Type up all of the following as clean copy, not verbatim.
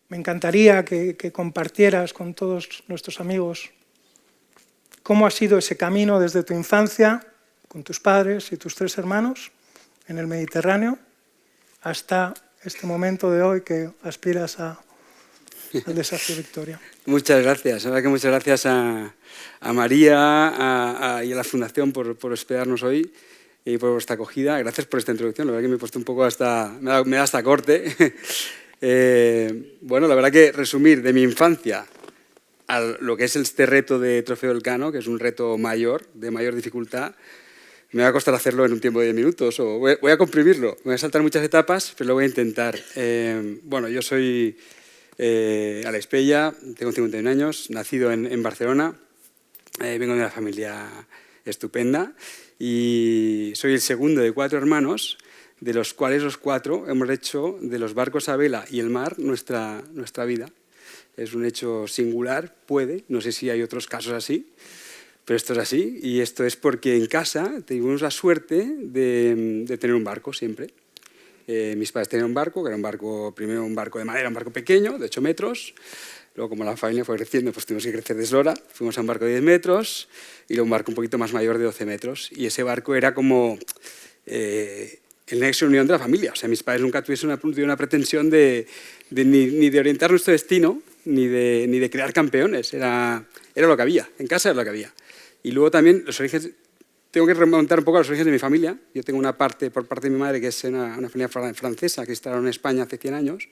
Me encantaría que compartieras con todos nuestros amigos cómo ha sido ese camino desde tu infancia, con tus padres y tus 3 hermanos, en el Mediterráneo, hasta este momento de hoy que aspiras al Desafío Victoria. Muchas gracias. La verdad que muchas gracias a María y a la Fundación por hospedarnos hoy y por vuestra acogida. Gracias por esta introducción. La verdad que me he puesto un poco me da hasta corte. Bueno, la verdad que resumir de mi infancia a lo que es este reto de Trofeo Elcano, que es un reto mayor, de mayor dificultad, me va a costar hacerlo en un tiempo de 10 minutos, o voy a comprimirlo. Me voy a saltar muchas etapas, pero lo voy a intentar. Bueno, yo soy Alex Pella, tengo 51 años, nacido en Barcelona, vengo de una familia estupenda y soy el segundo de 4 hermanos, de los cuales los 4 hemos hecho de los barcos a vela y el mar nuestra vida. Es un hecho singular, no sé si hay otros casos así, pero esto es así, y esto es porque en casa tuvimos la suerte de tener un barco siempre. Mis padres tenían un barco, que era primero un barco de madera, un barco pequeño, de 8 metros, luego como la familia fue creciendo, pues tuvimos que crecer de eslora, fuimos a un barco de 10 metros, y luego un barco un poquito más mayor de 12 metros, y ese barco era como el nexo de unión de la familia. O sea, mis padres nunca tuvieron una pretensión ni de orientar nuestro destino, ni de crear campeones. Era lo que había, en casa era lo que había. Y luego también los orígenes, tengo que remontar un poco a los orígenes de mi familia. Yo tengo una parte, por parte de mi madre, que es una familia francesa que instalaron en España hace 100 años.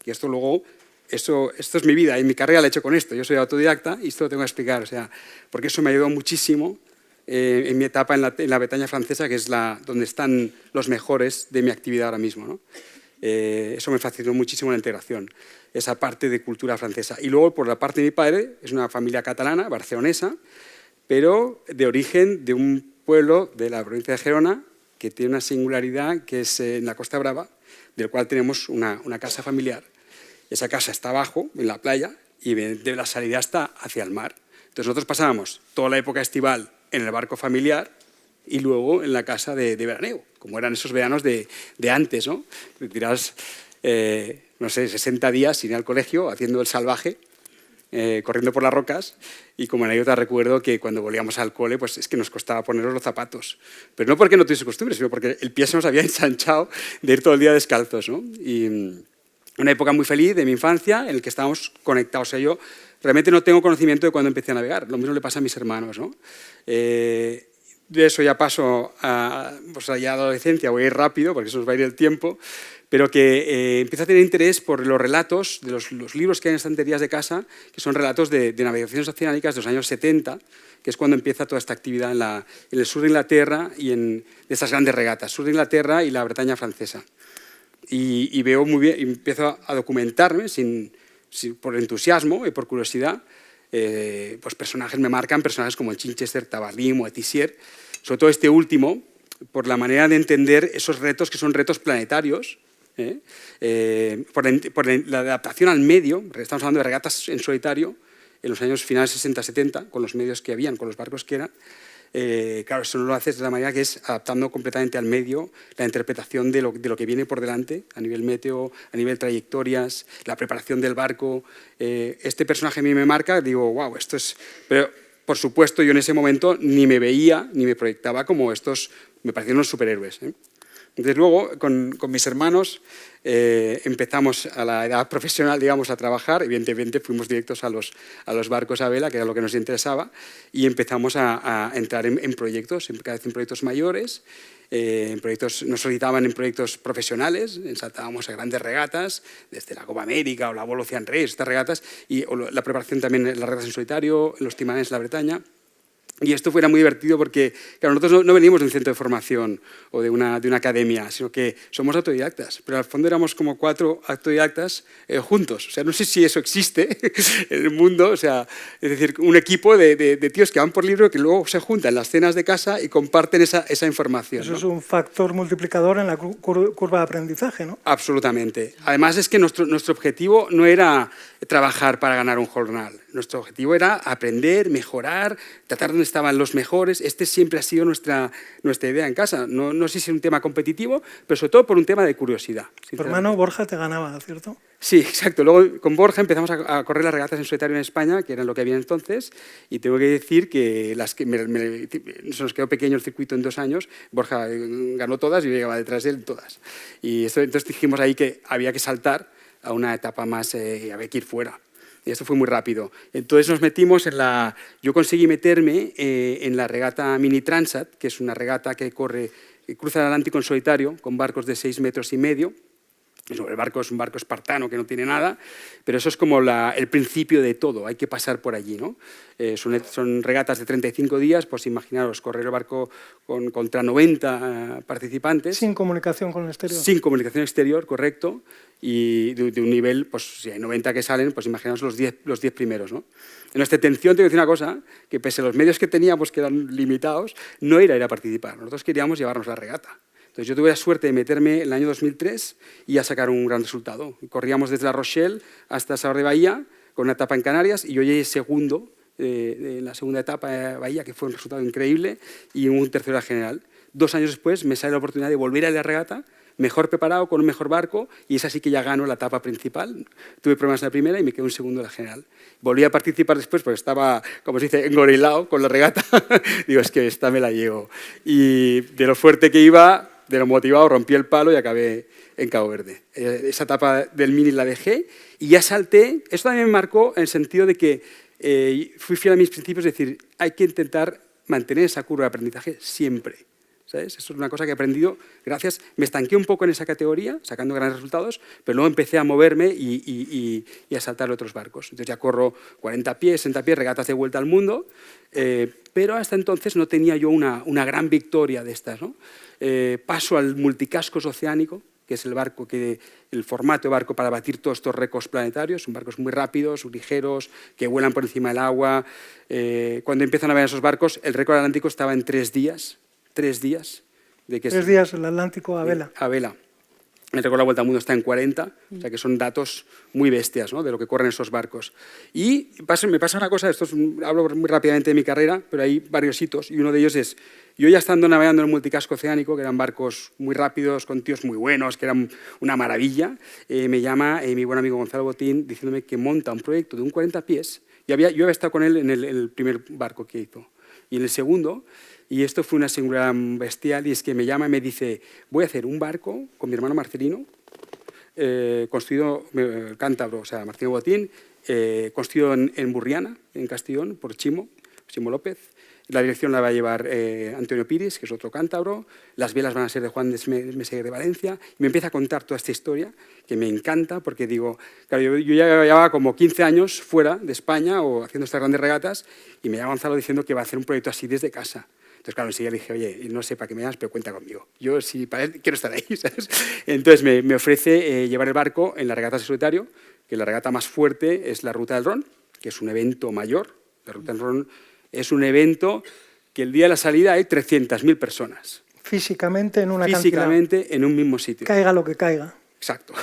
Y esto luego, esto es mi vida y mi carrera la he hecho con esto. Yo soy autodidacta y esto lo tengo que explicar. O sea, porque eso me ayudó muchísimo en mi etapa en la Bretaña francesa, que es donde están los mejores de mi actividad ahora mismo, ¿no? Eso me facilitó muchísimo la integración, esa parte de cultura francesa. Y luego, por la parte de mi padre, es una familia catalana, barcelonesa, pero de origen de un pueblo de la provincia de Gerona que tiene una singularidad, que es en la Costa Brava, del cual tenemos una casa familiar. Esa casa está abajo, en la playa, y de la salida está hacia el mar. Entonces nosotros pasábamos toda la época estival en el barco familiar y luego en la casa de veraneo, como eran esos veranos de antes, ¿no? Te tiras, no sé, 60 días sin ir al colegio, haciendo el salvaje, corriendo por las rocas, y como anécdota recuerdo que cuando volvíamos al cole, pues es que nos costaba ponernos los zapatos, pero no porque no tuviese costumbre, sino porque el pie se nos había ensanchado de ir todo el día descalzos, ¿no? Y una época muy feliz de mi infancia en la que estábamos conectados. O sea, yo realmente no tengo conocimiento de cuándo empecé a navegar, lo mismo le pasa a mis hermanos, ¿no? De eso ya paso pues ya a la adolescencia, voy a ir rápido porque eso nos va a ir el tiempo, pero que empiezo a tener interés por los relatos de los libros que hay en estanterías de casa, que son relatos de navegaciones oceánicas de los años 70, que es cuando empieza toda esta actividad en el sur de Inglaterra y de estas grandes regatas, sur de Inglaterra y la Bretaña francesa. Y veo muy bien, empiezo a documentarme por entusiasmo y por curiosidad. Pues personajes me marcan, personajes como el Chichester, Tabarly o Etissier, sobre todo este último, por la manera de entender esos retos que son retos planetarios, por la adaptación al medio. Estamos hablando de regatas en solitario en los años finales 60-70, con los medios que habían, con los barcos que eran. Claro, eso no lo haces de la manera que es adaptando completamente al medio la interpretación de lo que viene por delante, a nivel meteo, a nivel trayectorias, la preparación del barco. Este personaje a mí me marca, digo, wow, esto es... Pero, por supuesto, yo en ese momento ni me veía, ni me proyectaba como estos, me parecían unos superhéroes, ¿eh? Entonces luego, con mis hermanos, empezamos a la edad profesional, digamos, a trabajar. Evidentemente fuimos directos a los barcos a vela, que era lo que nos interesaba, y empezamos a entrar en proyectos, cada vez en proyectos mayores. Nos solicitaban en proyectos profesionales, saltábamos a grandes regatas, desde la Copa América o la World Ocean Race, estas regatas, y la preparación también en las regatas en solitario, en los timanes de la Bretaña. Y esto era muy divertido porque, claro, nosotros no venimos de un centro de formación o de una academia, sino que somos autodidactas. Pero al fondo éramos como 4 autodidactas juntos. O sea, no sé si eso existe en el mundo. O sea, es decir, un equipo de tíos que van por libro que luego se juntan en las cenas de casa y comparten esa información. Eso, ¿no? Es un factor multiplicador en la curva de aprendizaje, ¿no? Absolutamente. Además es que nuestro objetivo no era trabajar para ganar un jornal. Nuestro objetivo era aprender, mejorar, tratar donde estaban los mejores. Este siempre ha sido nuestra idea en casa. No sé si es un tema competitivo, pero sobre todo por un tema de curiosidad. Tu hermano Borja te ganaba, ¿cierto? Sí, exacto. Luego con Borja empezamos a correr las regatas en solitario en España, que eran lo que había entonces, y tengo que decir que se nos quedó pequeño el circuito en 2 años. Borja ganó todas y yo llegaba detrás de él todas. Y entonces dijimos ahí que había que saltar a una etapa más, había que ir fuera. Y esto fue muy rápido. Entonces nos metimos yo conseguí meterme en la regata Mini Transat, que es una regata que cruza el Atlántico en solitario, con barcos de 6,5 metros. El barco es un barco espartano que no tiene nada, pero eso es como el principio de todo, hay que pasar por allí, ¿no? Son regatas de 35 días, pues imaginaros, correr el barco contra 90 participantes. Sin comunicación con el exterior. Sin comunicación exterior, correcto, y de un nivel, pues si hay 90 que salen, pues imaginaos los 10 primeros, ¿no? En nuestra intención, tengo que decir una cosa, que pese a los medios que teníamos, que eran limitados, no era ir a participar, nosotros queríamos llevarnos la regata. Entonces yo tuve la suerte de meterme en el año 2003 y a sacar un gran resultado. Corríamos desde La Rochelle hasta Salvador de Bahía, con una etapa en Canarias, y yo llegué segundo en la segunda etapa de Bahía, que fue un resultado increíble, y un tercero general. 2 años después me sale la oportunidad de volver a la regata, mejor preparado, con un mejor barco, y es así que ya gano la etapa principal. Tuve problemas en la primera y me quedé un segundo en la general. Volví a participar después porque estaba, como se dice, engorilado con la regata. Digo, es que esta me la llevo. Y de lo fuerte que iba, de lo motivado, rompí el palo y acabé en Cabo Verde. Esa etapa del Mini la dejé y ya salté. Esto también me marcó en el sentido de que fui fiel a mis principios, es decir, hay que intentar mantener esa curva de aprendizaje siempre. ¿Sabes? Eso es una cosa que he aprendido gracias. Me estanqué un poco en esa categoría, sacando grandes resultados, pero luego empecé a moverme y a saltar otros barcos. Entonces ya corro 40 pies, 60 pies, regatas de vuelta al mundo, pero hasta entonces no tenía yo una gran victoria de estas, ¿no? Paso al multicascos oceánico, que es el formato de barco para batir todos estos récords planetarios. Son barcos muy rápidos, ligeros, que vuelan por encima del agua. Cuando empiezan a ver esos barcos, el récord atlántico estaba en 3 días. 3 días. 3 días el Atlántico a vela. A vela. El récord de la vuelta al mundo está en 40, o sea que son datos muy bestias, ¿no?, de lo que corren esos barcos. Y me pasa una cosa, hablo muy rápidamente de mi carrera, pero hay varios hitos, y uno de ellos es, yo ya estando navegando en el multicasco oceánico, que eran barcos muy rápidos, con tíos muy buenos, que eran una maravilla, me llama mi buen amigo Gonzalo Botín diciéndome que monta un proyecto de un 40 pies, yo había estado con él en el primer barco que hizo, y en el segundo. Y esto fue una singularidad bestial, y es que me llama y me dice, voy a hacer un barco con mi hermano Marcelino, construido el cántabro, o sea, Marcelino Botín, construido en Burriana, en Castellón, por Chimo López. La dirección la va a llevar Antonio Piris, que es otro cántabro. Las velas van a ser de Juan de Meseguer de Valencia. Y me empieza a contar toda esta historia, que me encanta, porque digo, claro, yo ya llevaba como 15 años fuera de España o haciendo estas grandes regatas, y me llama Gonzalo diciendo que va a hacer un proyecto así desde casa. Entonces, claro, enseguida le dije, oye, no sé para qué me llamas, pero cuenta conmigo. Yo, si para él, quiero estar ahí, ¿sabes? Entonces, me ofrece llevar el barco en las regatas de solitario, que la regata más fuerte es la Ruta del Ron, que es un evento mayor. La Ruta del Ron es un evento que el día de la salida hay 300.000 personas. Físicamente en una Físicamente en un mismo sitio. Caiga lo que caiga. Exacto.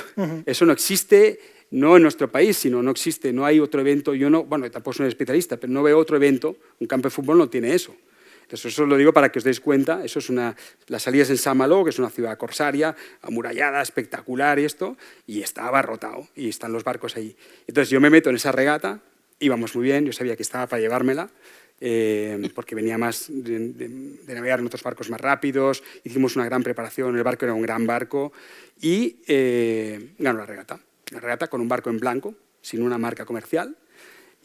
Eso no existe, no en nuestro país, sino no existe, no hay otro evento. Yo no, bueno, tampoco soy un especialista, pero no veo otro evento. Un campo de fútbol no tiene eso. Entonces, eso lo digo para que os deis cuenta. Eso es la salida es en Saint-Malo, que es una ciudad corsaria, amurallada, espectacular y esto, y está abarrotado, y están los barcos ahí. Entonces, yo me meto en esa regata, íbamos muy bien, yo sabía que estaba para llevármela, porque venía más de navegar en otros barcos más rápidos, hicimos una gran preparación, el barco era un gran barco, y ganó la regata con un barco en blanco, sin una marca comercial.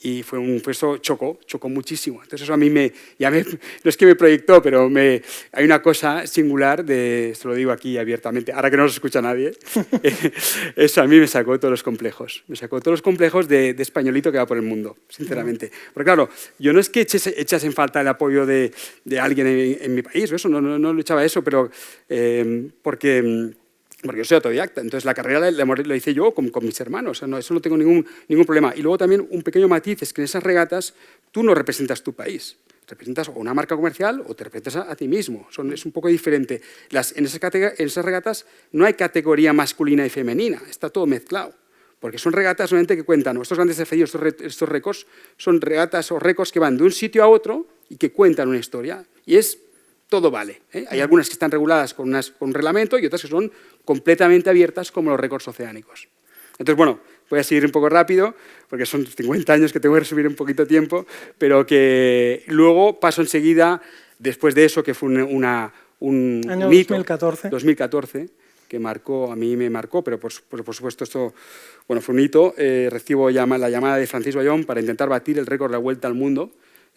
Y eso chocó muchísimo. Entonces eso a mí no es que me proyectó, pero hay una cosa singular, esto lo digo aquí abiertamente, ahora que no nos escucha nadie, eso a mí me sacó todos los complejos. Me sacó todos los complejos de españolito que va por el mundo, sinceramente. Porque claro, yo no es que echase en falta el apoyo de alguien en mi país, eso, no echaba eso, pero porque yo soy autodidacta, entonces la carrera la hice yo con mis hermanos, eso no tengo ningún problema. Y luego también un pequeño matiz es que en esas regatas tú no representas tu país, representas o una marca comercial o te representas a ti mismo, es un poco diferente. En esas regatas no hay categoría masculina y femenina, está todo mezclado, porque son regatas solamente que cuentan, estos grandes desafíos, estos récords, son regatas o récords que van de un sitio a otro y que cuentan una historia. Y todo vale. Hay algunas que están reguladas con un reglamento y otras que son completamente abiertas, como los récords oceánicos. Entonces, bueno, voy a seguir un poco rápido, porque son 50 años que tengo que resumir en poquito tiempo, pero que luego paso enseguida, después de eso, que fue un Año hito, 2014, que a mí me marcó, pero por supuesto esto, bueno, fue un hito. Recibo la llamada de Francis Bayón para intentar batir el récord de la Vuelta al Mundo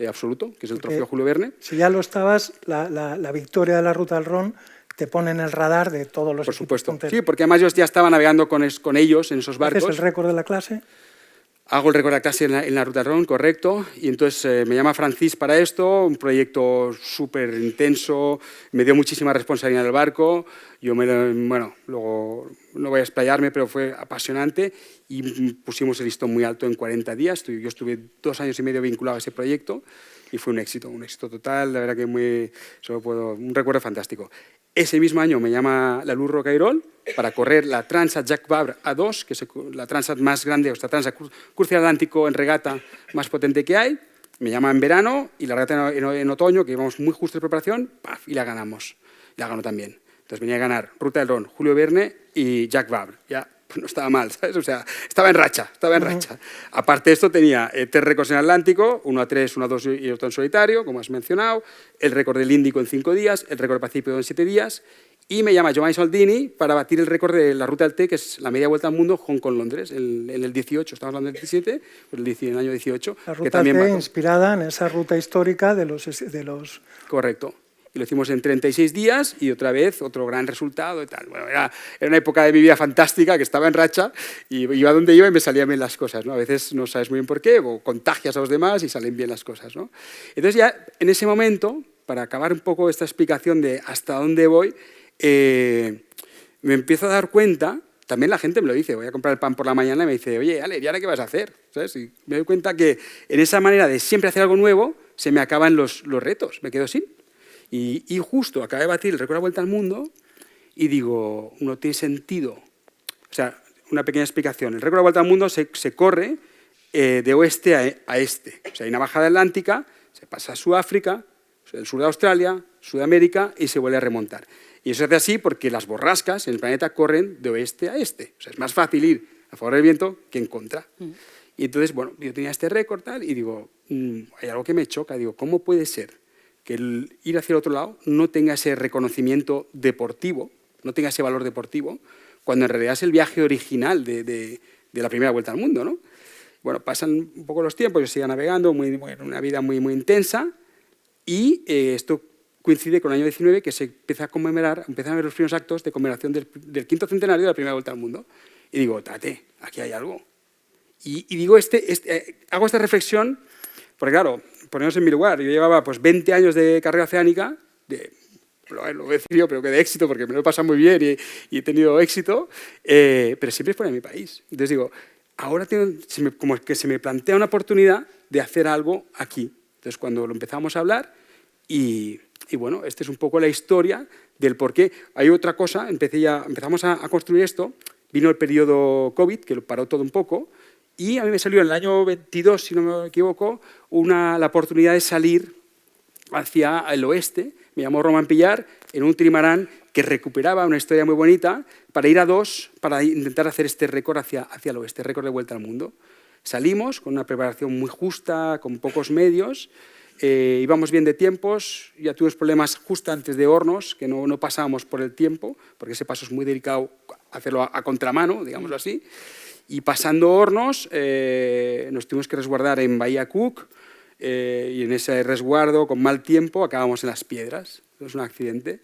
absoluto, que es el trofeo Julio Verne. Si ya lo estabas, la victoria de la Ruta del Ron te pone en el radar de todos los Por equipos supuesto, punteros. sí, porque además yo ya estaba navegando con ellos en esos barcos. ¿Haces el récord de la clase? Hago el récord de la clase en la Ruta del Ron, correcto, y entonces me llama Francis para esto, un proyecto súper intenso, me dio muchísima responsabilidad en el barco, bueno, luego no voy a explayarme, pero fue apasionante y pusimos el listón muy alto en 40 días, yo estuve 2 años y medio vinculado a ese proyecto y fue un éxito total, la verdad que un recuerdo fantástico. Ese mismo año me llama la Luz Rocairol para correr la Transat Jacques Vabre A2, que es la Transat más grande, o esta Transat cruce Atlántico en regata más potente que hay. Me llama en verano y la regata en otoño, que íbamos muy justo de preparación, ¡paf! Y la ganamos. La ganó también. Entonces venía a ganar Ruta del Ron, Julio Verne y Jacques Vabre. Ya pues no estaba mal, ¿sabes? O sea, estaba en racha. Aparte de esto tenía 3 récords en Atlántico, 1 a 3, 1 a 2 y otro en solitario, como has mencionado, el récord del Índico en 5 días, el récord del Pacífico en 7 días, y me llama Giovanni Soldini para batir el récord de la Ruta del Té, que es la media vuelta al mundo, Hong Kong-Londres, en el 18, estamos hablando del 17, pues en el año 18. La Ruta del Té inspirada en esa ruta histórica de los... Correcto. Y lo hicimos en 36 días y otra vez otro gran resultado y tal. Bueno, era una época de mi vida fantástica, que estaba en racha y iba donde iba y me salían bien las cosas, ¿no? A veces no sabes muy bien por qué, o contagias a los demás y salen bien las cosas, ¿no? Entonces ya en ese momento, para acabar un poco esta explicación de hasta dónde voy, me empiezo a dar cuenta, también la gente me lo dice, voy a comprar el pan por la mañana y me dice, oye, Ale, ¿y ahora qué vas a hacer? ¿Sabes? Y me doy cuenta que en esa manera de siempre hacer algo nuevo, se me acaban los retos, me quedo sin. Y justo acabé de batir el récord de la Vuelta al Mundo y digo, no tiene sentido. O sea, una pequeña explicación. El récord de la Vuelta al Mundo se corre de oeste a este. O sea, hay una bajada atlántica, se pasa a Sudáfrica, el sur de Australia, Sudamérica y se vuelve a remontar. Y eso se hace así porque las borrascas en el planeta corren de oeste a este. O sea, es más fácil ir a favor del viento que en contra. Y entonces, bueno, yo tenía este récord tal y digo, hay algo que me choca. Digo, ¿cómo puede ser que el ir hacia el otro lado no tenga ese reconocimiento deportivo, no tenga ese valor deportivo, cuando en realidad es el viaje original de la primera vuelta al mundo, ¿no? Bueno, pasan un poco los tiempos, yo sigo navegando, una vida muy intensa, y esto coincide con el año 19, que se empieza a conmemorar, empiezan a ver los primeros actos de conmemoración del 5º centenario de la primera vuelta al mundo. Y digo, tate, aquí hay algo. Y digo, hago esta reflexión, porque claro, ponernos en mi lugar, yo llevaba pues 20 años de carrera oceánica, lo voy a decir yo, pero que de éxito, porque me lo he pasado muy bien y he tenido éxito, pero siempre es fuera de mi país. Entonces digo, ahora como que se me plantea una oportunidad de hacer algo aquí. Entonces cuando lo empezamos a hablar, y bueno, esta es un poco la historia del por qué. Hay otra cosa, empezamos a construir esto, vino el periodo COVID, que lo paró todo un poco, y a mí me salió en el año 22, si no me equivoco, la oportunidad de salir hacia el oeste. Me llamó Roman Pillar en un trimarán que recuperaba una historia muy bonita para ir a 2, para intentar hacer este récord hacia el oeste, récord de vuelta al mundo. Salimos con una preparación muy justa, con pocos medios, íbamos bien de tiempos, ya tuvimos problemas justo antes de Hornos, que no pasábamos por el tiempo, porque ese paso es muy delicado hacerlo a contramano, digámoslo así. Y pasando Hornos, nos tuvimos que resguardar en Bahía Cook, y en ese resguardo, con mal tiempo, acabamos en Las Piedras. Es un accidente.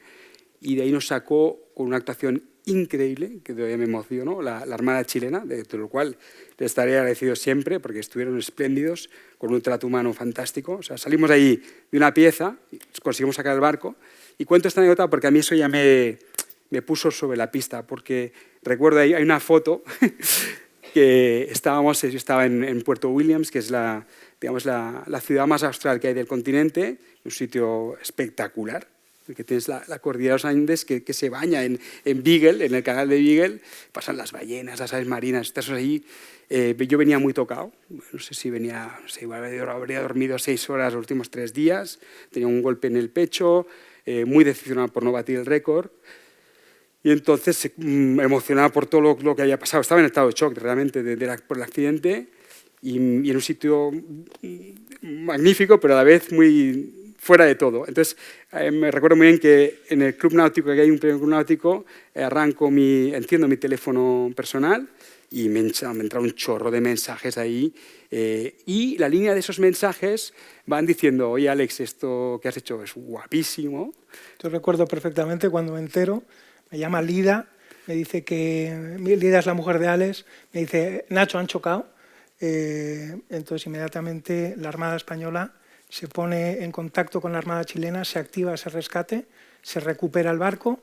Y de ahí nos sacó con una actuación increíble, que todavía me emocionó, la Armada chilena, de lo cual les estaré agradecido siempre, porque estuvieron espléndidos, con un trato humano fantástico. O sea, salimos de ahí de una pieza, conseguimos sacar el barco. Y cuento esta anécdota porque a mí eso ya me puso sobre la pista, porque recuerdo ahí, hay una foto que yo estaba en Puerto Williams, que es digamos, la ciudad más austral que hay del continente, un sitio espectacular, que tienes la cordillera de los Andes que se baña en Beagle, en el canal de Beagle, pasan las ballenas, las aves marinas, estás ahí. Yo venía muy tocado, no sé si venía, no sé, igual habría dormido 6 horas los últimos 3 días, tenía un golpe en el pecho, muy decepcionado por no batir el récord. Y entonces, emocionado por todo lo que había pasado, estaba en estado de shock realmente por el accidente y en un sitio magnífico, pero a la vez muy fuera de todo. Entonces, me recuerdo muy bien que en el club náutico, que hay un club náutico, enciendo mi teléfono personal y me entra un chorro de mensajes ahí. Y la línea de esos mensajes van diciendo, oye, Alex, esto que has hecho es guapísimo. Yo recuerdo perfectamente cuando me entero. Me llama Lida, me dice que Lida es la mujer de Alex, me dice, Nacho, han chocado. Entonces, inmediatamente la Armada Española se pone en contacto con la Armada chilena, se activa ese rescate, se recupera el barco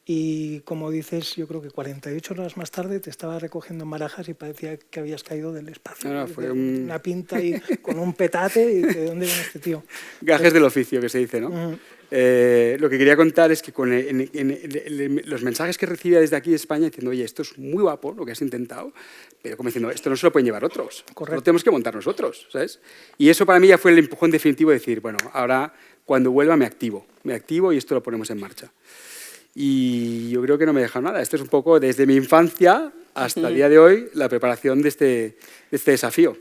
y, como dices, yo creo que 48 horas más tarde te estaba recogiendo en Barajas y parecía que habías caído del espacio. No, fue una pinta y con un petate y ¿de dónde viene este tío? Gajes del oficio, que se dice, ¿no? Lo que quería contar es que con los mensajes que recibía desde aquí de España diciendo, oye, esto es muy guapo lo que has intentado, pero como diciendo, esto no se lo pueden llevar otros, lo tenemos que montar nosotros, ¿sabes? Y eso para mí ya fue el empujón definitivo de decir, bueno, ahora cuando vuelva me activo y esto lo ponemos en marcha. Y yo creo que no me he dejado nada. Esto es un poco desde mi infancia hasta el día de hoy la preparación de este desafío.